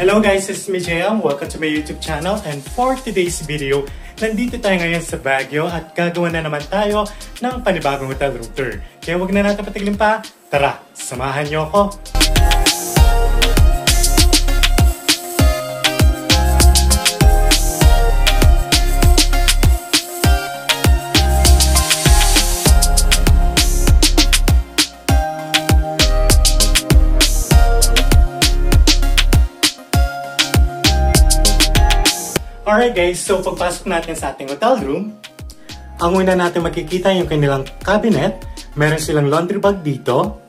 Hello guys, this is Mijayam. Welcome to my YouTube channel, and for today's video, nandito tayo ngayon sa Baguio at gagawa na naman tayo ng panibagong hotel room tour. Kaya wag na natin patagalin pa, tara, samahan niyo ako! Alright guys, so pagpasok natin sa ating hotel room, ang una natin makikita yung kanilang cabinet. Meron silang laundry bag dito.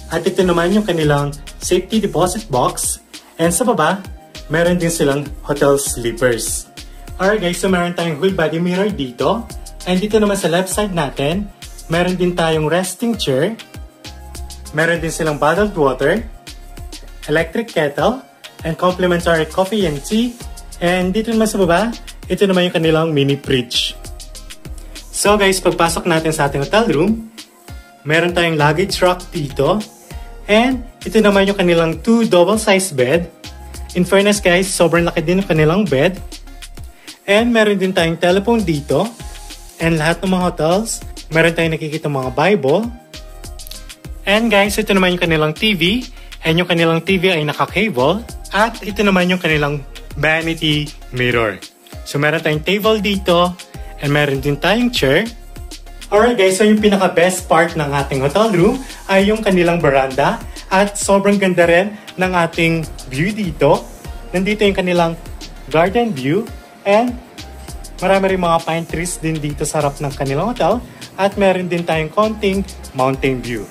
At ito naman yung kanilang safety deposit box. And sa baba, meron din silang hotel sleepers. Alright guys, so meron tayong whole body mirror dito. And dito naman sa left side natin, meron din tayong resting chair. Meron din silang bottled water, electric kettle, and complimentary coffee and tea. And dito naman sa baba, ito naman yung kanilang mini fridge. So guys, pagpasok natin sa ating hotel room, meron tayong luggage rack dito. And ito naman yung kanilang 2 double-sized bed. In fairness guys, sobrang laki din yung kanilang bed. And meron din tayong telephone dito. And lahat ng mga hotels, meron tayong nakikita mga Bible. And guys, ito naman yung kanilang TV. And yung kanilang TV ay naka-cable. At ito naman yung kanilang vanity mirror. So meron tayong table dito and meron din tayong chair. Alright guys, so yung pinaka best part ng ating hotel room ay yung kanilang veranda at sobrang ganda rin ng ating view dito. Nandito yung kanilang garden view and marami rin mga pine trees din dito sa harap ng kanilang hotel at meron din tayong konting mountain view.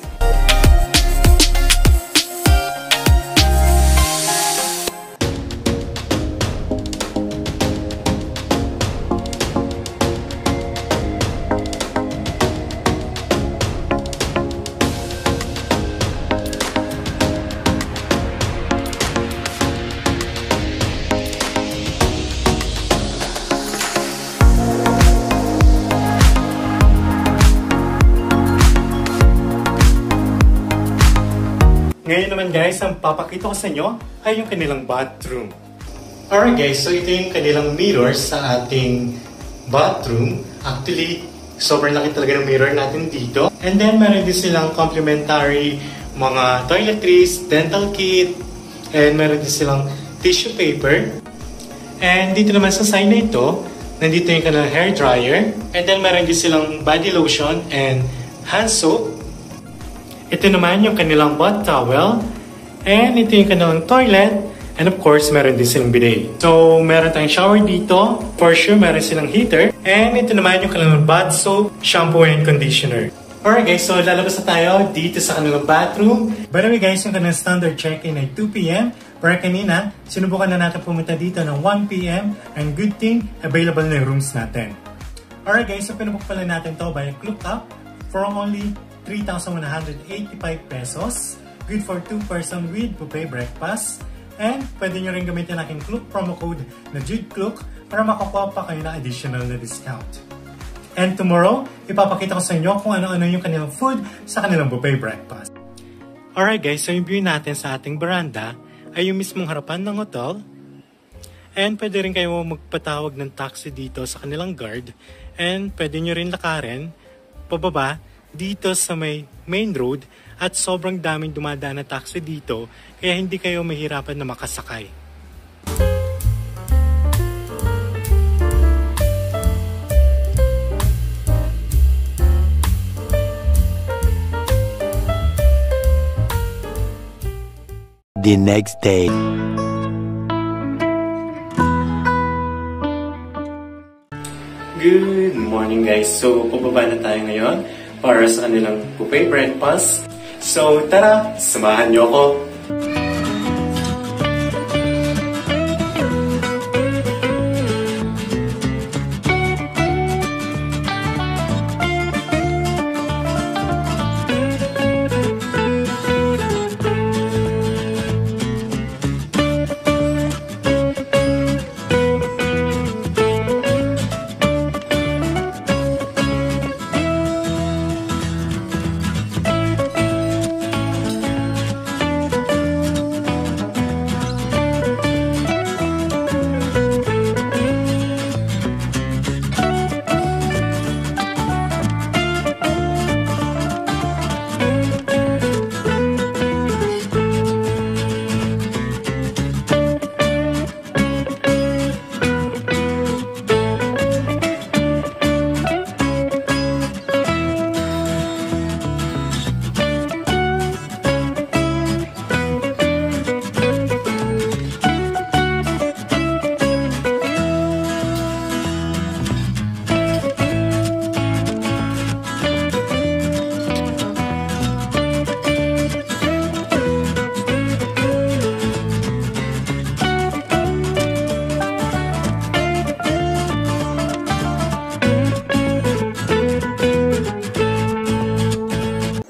Ngayon naman guys, ang papakita ko sa inyo ay yung kanilang bathroom. Alright guys, so ito yung kanilang mirrors sa ating bathroom. Actually, sobrang laki talaga ng mirror natin dito. And then meron din silang complimentary mga toiletries, dental kit, and meron din silang tissue paper. And dito naman sa side na ito, nandito yung kanilang hair dryer. And then meron din silang body lotion and hand soap. Ito naman yung kanilang bath towel. And ito yung kanilang toilet. And of course, meron din silang bidet. So, meron tayong shower dito. For sure, meron silang heater. And ito naman yung kanilang bath soap, shampoo, and conditioner. Alright guys, so lalabas na tayo dito sa kanilang bathroom. By the way guys, yung kanilang standard check-in ay 2 PM. Pero kanina, sinubukan na natin pumunta dito ng 1 PM. And good thing, available na yung rooms natin. Alright guys, so pinabuk pala natin to by Klook app for only 3,185 pesos. Good for 2 person with buffet breakfast. And pwede nyo rin gamitin aking Klook promo code na JUDEKLOOK para makakuha pa kayo ng additional na discount. And tomorrow, ipapakita ko sa inyo kung ano-ano yung kanilang food sa kanilang buffet breakfast. Alright guys, so yung view natin sa ating veranda ay yung mismong harapan ng hotel. And pwede rin kayo magpatawag ng taxi dito sa kanilang guard. And pwede nyo rin lakarin pababa dito sa may main road at sobrang daming dumadaan na taxi dito kaya hindi kayo mahirapan na makasakay. The next day. Good morning guys! So pababa na tayo ngayon para sa kanilang buffet breakfast. So tara, samahan niyo ako!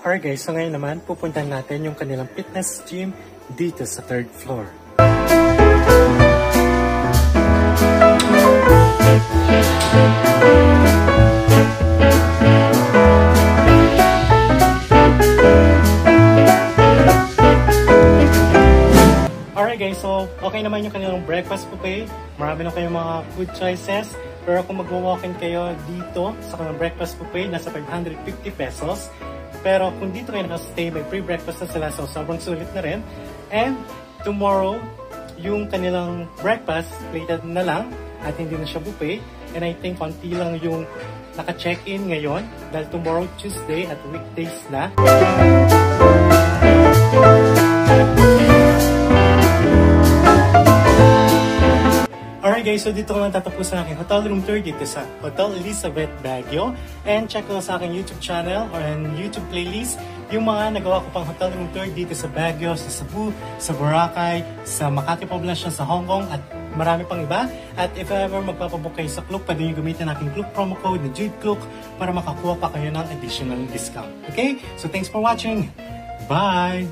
Alright guys, so ngayon naman pupuntahan natin yung kanilang fitness gym dito sa 3rd floor. Alright guys, so okay naman yung kanilang breakfast buffet. Marami na kayong mga food choices. Pero kung mag-walk-in kayo dito sa kanilang breakfast buffet, nasa 550 pesos. Pero kung dito kayo nakastay, may free breakfast na sila, so sobrang sulit na rin. And tomorrow, yung kanilang breakfast, plated na lang at hindi na siya buffet. And I think konti lang yung naka-check-in ngayon dahil tomorrow, Tuesday at weekdays na. Alright guys, so dito ko lang tatapos sa aking hotel room tour dito sa Hotel Elizabeth Baguio. And check ko sa aking YouTube channel or YouTube playlist yung mga nagawa ko pang hotel room tour dito sa Baguio, sa Cebu, sa Boracay, sa Makati Poblacion, sa Hong Kong at marami pang iba. At if ever magpapabook kayo sa Klook, pwede nyo gamitin aking Klook promo code na JudeKlook para makakuha pa kayo ng additional discount. Okay? So thanks for watching. Bye!